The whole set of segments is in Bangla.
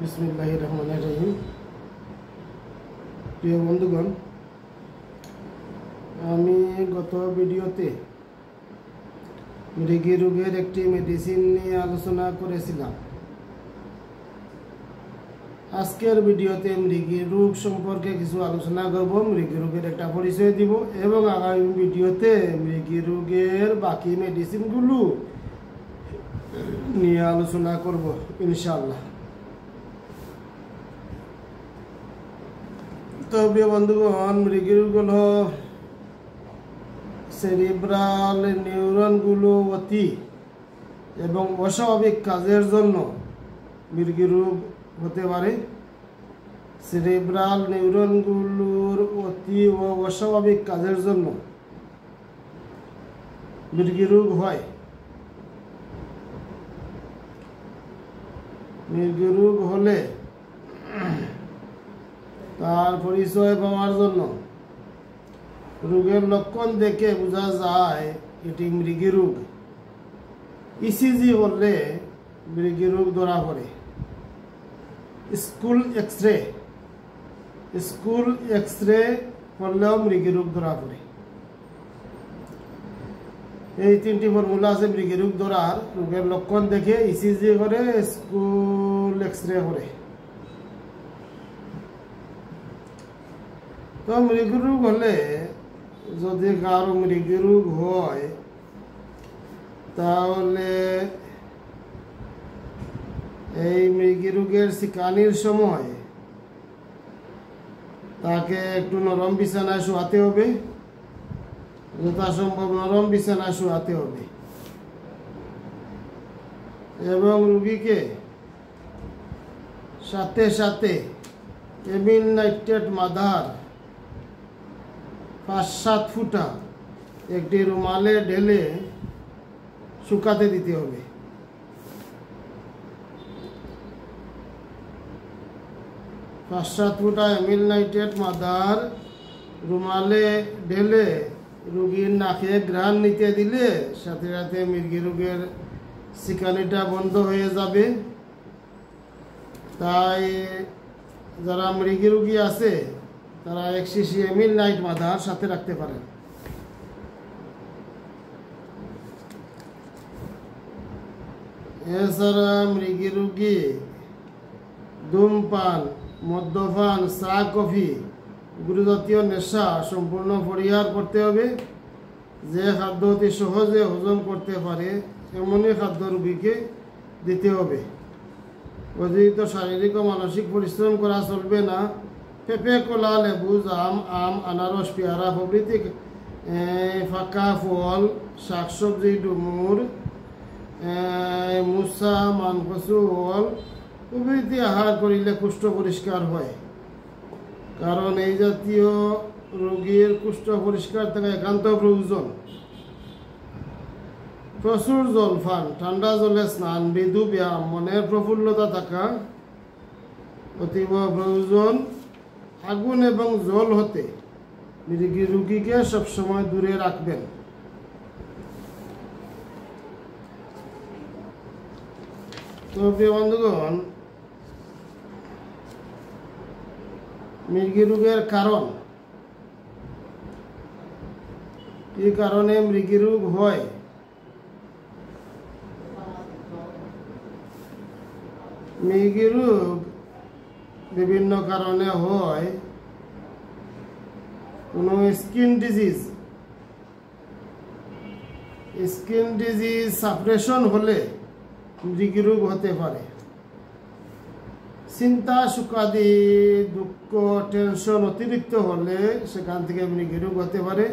বিসমিল্লাহির রহমানির রহিম। প্রিয় বন্ধুগণ, আমি গত ভিডিওতে মৃগী রোগের একটি মেডিসিন নিয়ে আলোচনা করেছিলাম। আজকের ভিডিওতে মৃগী রোগ সম্পর্কে কিছু আলোচনা করব, মৃগী রোগের একটা পরিচয় দিব এবং আগামী ভিডিওতে মৃগী রোগের বাকি মেডিসিনগুলো নিয়ে আলোচনা করব ইনশাআল্লাহ। তো প্রিয় বন্ধুগণ, মৃগী রোগ হলো সেরিব্রাল নিউরনগুলো অতি এবং অস্বাভাবিক কাজের জন্য মৃগী রোগ হতে পারে। সেরিব্রাল নিউরনগুলোর অতি ও অস্বাভাবিক কাজের জন্য মৃগী রোগ হয়। মৃগী রোগ হলে তার পরিচয় পাওয়ার জন্য রোগের লক্ষণ দেখে বোঝা যায় এটি মৃগী রোগ। ইসিজি করলে মৃগী রোগ ধরা পড়ে। স্কুল এক্সরে করলেও মৃগী রোগ ধরা পড়ে। এই তিনটি ফর্মুলা আছে মৃগী রোগ ধরার। রোগের লক্ষণ দেখে ইসিজি করে, স্কুল এক্সরে করে। তো মৃগী রোগ হলে, যদি কারো মৃগী রোগ হয়, তাহলে এই মৃগী রোগের শিকানির সময় তাকে একটু নরম বিছানায় শোয়াতে হবে, যথাসম্ভব নরম বিছানায় শোয়াতে হবে এবং রোগীকে সাথে সাথে এমিল নাইট্রেট মাদার 5-7 ফুটা একটি রুমালে ঢেলে শুকাতে দিতে হবে। এমিল নাইট্রেট মাদার রুমালে ঢেলে রোগীর নাকে ঘ্রাণ নিতে দিলে সাথে সাথে মৃগী রোগের শিকানিটা বন্ধ হয়ে যাবে। তাই যারা মৃগী রোগী আছে তারা 1 শিশি এমিল নাইট মাদার সাথে রাখতে পারেন। এছাড়া মৃগী রোগী ধূমপান, মদ্যপান, চা, কফি, গুরুজাতীয় নেশা সম্পূর্ণ পরিহার করতে হবে। যে খাদ্য অতি সহজে হজম করতে পারে এমনই খাদ্য রোগীকে দিতে হবে। অতিরিক্ত শারীরিক ও মানসিক পরিশ্রম করা চলবে না। পেঁপে, কলা, লেবু, জাম, আম, আনারস, পেয়ারা প্রভৃতি ফাঁকা ফল, শাকসবজি, ডুমুর, মুসা, মানকচু, ওল প্রভৃতি আহার করিলে কুষ্ঠ পরিষ্কার হয়। কারণ এই জাতীয় রোগীর কুষ্ঠ পরিষ্কার থাকা একান্ত প্রয়োজন। প্রচুর জল পান, ঠান্ডা জলে স্নান, মৃদু ব্যায়াম, মনের প্রফুল্লতা থাকা অতীব প্রয়োজন। আগুন এবং জল হতে মৃগী রোগীকে সবসময় দূরে রাখবেন। তো প্রিয় বন্ধুগণ, মৃগী রোগের কারণ, কি কারণে মৃগী রোগ হয়? মৃগী রোগ বিভিন্ন কারণে হয়। কোনো স্কিন ডিজিজ সাপ্রেশন হলে মৃগী রোগ হতে পারে। চিন্তা, সুখাদি, দুঃখ, টেনশন অতিরিক্ত হলে সেখান থেকে মৃগী রোগ হতে পারে।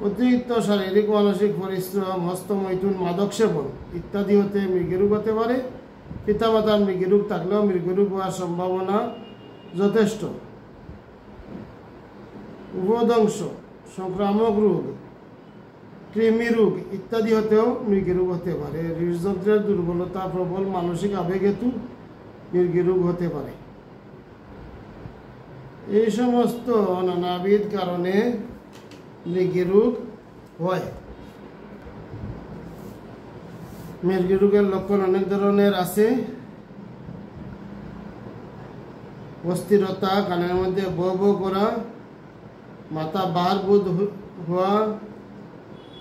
অতিরিক্ত শারীরিক মানসিক পরিশ্রম, হস্তমৈথুন, মাদক সেবন ইত্যাদি হতে মৃগী রোগ হতে পারে। পিতামাতার মৃগী রোগ থাকলেও মৃগী রোগ হওয়ার সম্ভাবনা যথেষ্ট। উপদংশ, সংক্রামক রোগ, কৃমি রোগ ইত্যাদি হতেও মৃগী রোগ হতে পারে। হৃদযন্ত্রের দুর্বলতা, প্রবল মানসিক আবেগ হেতু মৃগী রোগ হতে পারে। এই সমস্ত নানাবিধ কারণে মৃগী রোগ হয়। মৃগী রোগের লক্ষণ অনেক ধরনের আছে। অস্থিরতা, কানের মধ্যে বো বো করা, মাথা বারবুদ হওয়া,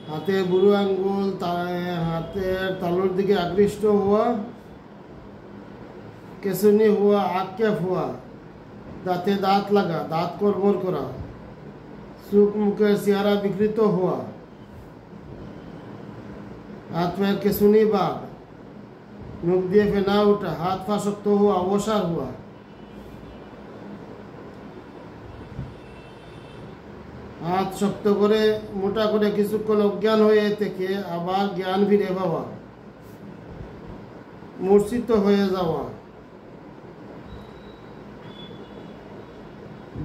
হাতে বুড়ো আঙ্গুল হাতের তালুর দিকে আকৃষ্ট হওয়া, কেসুনি হওয়া, আক্ষেপ হওয়া, দাঁতে দাঁত লাগা, দাঁত কড়মড় করা, চোখ মুখের চেহারা বিকৃত হওয়া, হাত পায়ের কেসুনি ভাব, মুখ দিয়ে ফেনা ওঠা, হাত পা শক্ত হওয়া, অবসাদ হওয়া, হাত শক্ত করে মোটা করে কিছুক্ষণ অজ্ঞান হয়ে থেকে আবার জ্ঞান ফিরে পাওয়া, মূর্ছিত হয়ে যাওয়া,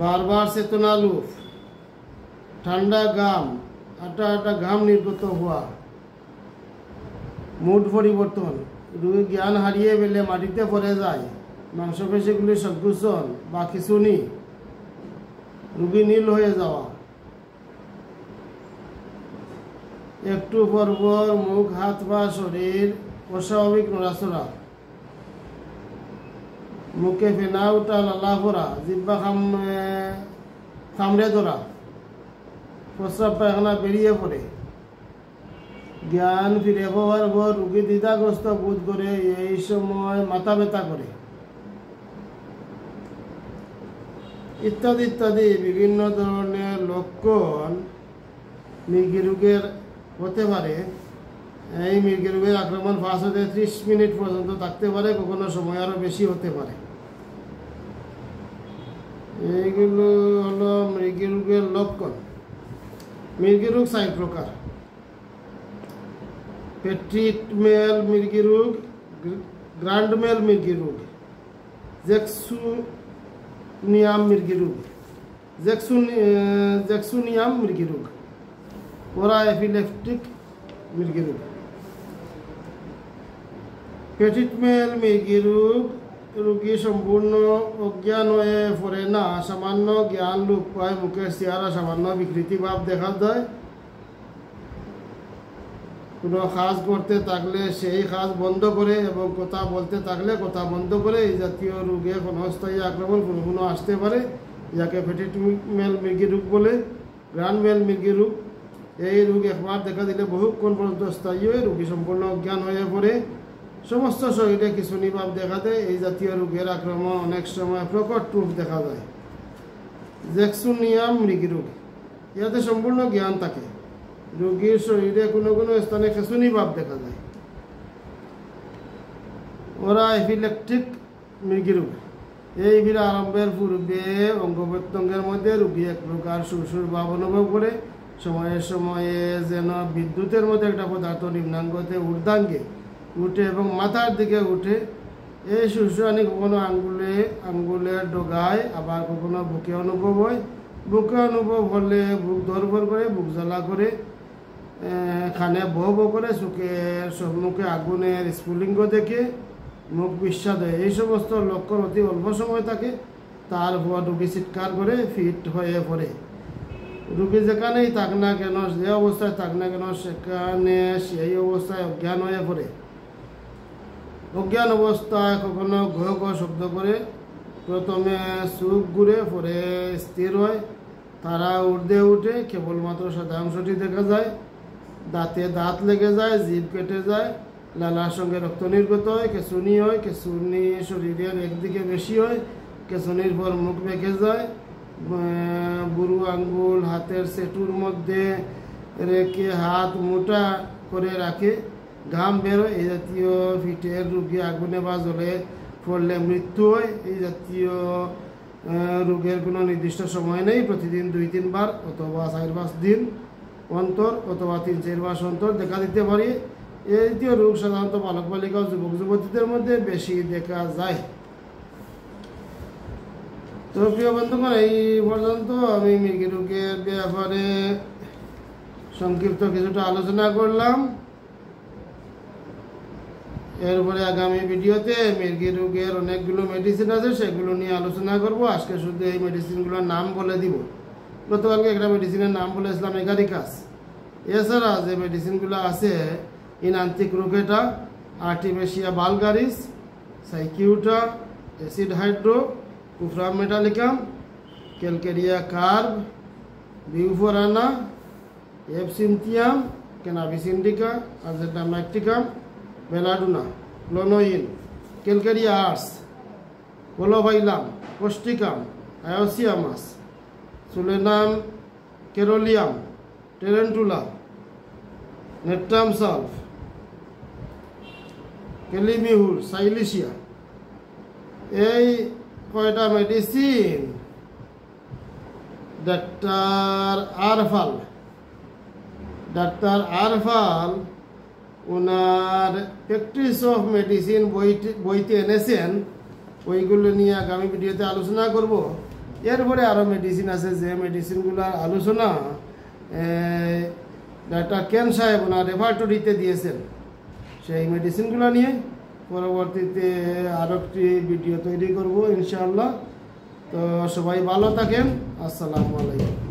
বারবার চেতনা লুপ, ঠান্ডা ঘাম, আটা আটা ঘাম নির্গত হওয়া, মুড পরিবর্তন, রোগী জ্ঞান হারিয়ে ফেলে মাটিতে পড়ে যায়, মাংসপেশিগুলি সংকুচন বা খিঁচুনি, রোগী নীল হয়ে যাওয়া, একটু পরপর মুখ, হাত পা, শরীর অস্বাভাবিক নড়াচড়া, মুখে ফেনা ওঠা, লালা পড়া, জিহ্বা কামড়ে ধরা, প্রস্রাব পায়খানা বেরিয়ে পড়ে, জ্ঞান ফিরে পাওয়ার পর রোগী দ্বিধাগ্রস্ত বোধ করে, এই সময় মাথা ব্যথা করে, ইত্যাদি ইত্যাদি বিভিন্ন ধরনের লক্ষণ মৃগী রোগের হতে পারে। এই মৃগী রোগের আক্রমণ 5 হতে 30 মিনিট পর্যন্ত থাকতে পারে, কখনো সময় আরও বেশি হতে পারে। এইগুলো হলো মৃগী রোগের লক্ষণ। মৃগী রোগ 4 প্রকার: পেট্রিট মেল মৃগী রোগ, গ্র্যান্ড মেল মৃগী রোগ, জ্যাকসুনিয়াম মৃগী রোগ, জ্যাকসুনিয়াম মৃগী রোগ, ওরা এপিলেপটিক মৃগী রোগ। পেট্রিট মেল মৃগী রোগ রোগী সম্পূর্ণ অজ্ঞান হয়ে পড়ে না, সামান্য জ্ঞান লোপ পায়, মুখের চেহারা সামান্য বিকৃতি ভাব দেখা যায়, কোনো কাজ করতে থাকলে সেই কাজ বন্ধ করে এবং কথা বলতে থাকলে কথা বন্ধ করে। এই জাতীয় রোগে ক্ষণস্থায়ী আক্রমণ কোনো কোনো আসতে পারে, যাকে পেট্রিট মেল মৃগী রোগ বলে। গ্র্যান্ড মেল মৃগী রোগ, এই রোগ একবার দেখা দিলে বহুক্ষণ পর্যন্ত স্থায়ী হয়ে রোগী সম্পূর্ণ অজ্ঞান হয়ে পড়ে, সমস্ত শরীরে খিঁচুনি ভাব দেখা দেয়। এই জাতীয় রোগের আক্রমণ অনেক সময় প্রকট রূপ দেখা যায়। জ্যাকসুনিয়াম মৃগী রোগ, ইয়াতে সম্পূর্ণ জ্ঞান থাকে, রোগীর শরীরে কোনো কোনো স্থানে খিঁচুনি ভাব দেখা যায়। ওরা এপিলেপটিক মৃগী রোগ, এই ভিড় আরম্ভের পূর্বে অঙ্গ প্রত্যঙ্গের মধ্যে রোগী এক প্রকার সুরসুর ভাব অনুভব করে, সময়ে সময়ে যেন বিদ্যুতের মধ্যে একটা পদার্থ নিম্নাঙ্গতে ঊর্ধ্বাঙ্গে উঠে এবং মাথার দিকে উঠে। এই সুরসুরানি কখনো আঙ্গুলের ডগায়, আবার কখনো বুকে অনুভব হয়। বুকে অনুভব হলে বুক ধরফর করে, বুক জ্বালা করে, খানে বহ বহ করে, চোখের সম্মুখে আগুনের স্ফুলিঙ্গ দেখে মুখ বিস্বাদ হয়। এই সমস্ত লক্ষণ অতি অল্প সময় থাকে, তারপর রোগী চিৎকার করে ফিট হয়ে পড়ে। রোগী যেখানেই থাক না কেন, যে অবস্থায় থাক না কেন, সেখানে সেই অবস্থায় অজ্ঞান হয়ে পড়ে। অজ্ঞান অবস্থায় কখনো ঘ ঘ শব্দ করে, প্রথমে চোখ ঘুরে, পরে স্থির হয়, তারা ঊর্ধ্বে উঠে, কেবলমাত্র সাদা অংশটি দেখা যায়, দাঁতে দাঁত লেগে যায়, জিভ কেটে যায়, লালার সঙ্গে রক্ত নির্গত হয়, কেঁচুনি হয়, কেঁচুনি শরীরের একদিকে বেশি হয়, কেঁচুনির পর মুখ বেঁকে যায়, বুড়ো আঙ্গুল হাতের সেটুর মধ্যে রেখে হাত মোটা করে রাখে, ঘাম বেরোয়। এই জাতীয় ফিটের রোগী আগুনে বা জলে পড়লে মৃত্যু হয়। এই জাতীয় রোগের কোনো নির্দিষ্ট সময় নেই, প্রতিদিন 2-3 বার অথবা 4-5 দিন অন্তর অথবা 3-4 মাস অন্তর দেখা দিতে পারে। এই জাতীয় রোগ সাধারণত বালক বালিকা ও যুবক যুবতীদের মধ্যে বেশি দেখা যায়। তো প্রিয় বন্ধুগণ, এই পর্যন্ত আমি মৃগী রোগের ব্যাপারে সংক্ষিপ্ত কিছুটা আলোচনা করলাম। এরপরে আগামী ভিডিওতে মৃগী রোগের অনেকগুলো মেডিসিন আছে, সেগুলো নিয়ে আলোচনা করব। আজকে শুধু এই মেডিসিনগুলোর নাম বলে দিব। গতকালকে একটা মেডিসিনের নাম বলেছিলাম এগারিকাস। এছাড়া যে মেডিসিনগুলো আছে, oenanthe crocata, artemisia vulgaris, cicuta, acid hydro, cuprum metallicum, calcarea carb, bufo rana, absinthium, cannabis indica, আজেটামাইকটিকাম, বেলাডুনা, ক্লোনোইন, ক্যালকেরিয়া আর্স, কোলোভাইলাম, causticum, hyoscyamus, solanum carolinense, tarentula, natrum sulph, kali mur, silicea, এই কয়টা মেডিসিন ডাক্তার আরফাল ওনার প্র্যাকটিস অফ মেডিসিন বইতে এনেছেন। ওইগুলো নিয়ে আগামী ভিডিওতে আলোচনা করব। এরপরে আরও মেডিসিন আছে, যে মেডিসিনগুলোর আলোচনা ডাক্তার কেন সাহেব ওনার রেপার্টরিতে দিয়েছেন। সেই মেডিসিনগুলো নিয়ে পরবর্তীতে আরও একটি ভিডিও তৈরি করব ইনশাআল্লাহ। তো সবাই ভালো থাকেন। আসসালামু আলাইকুম।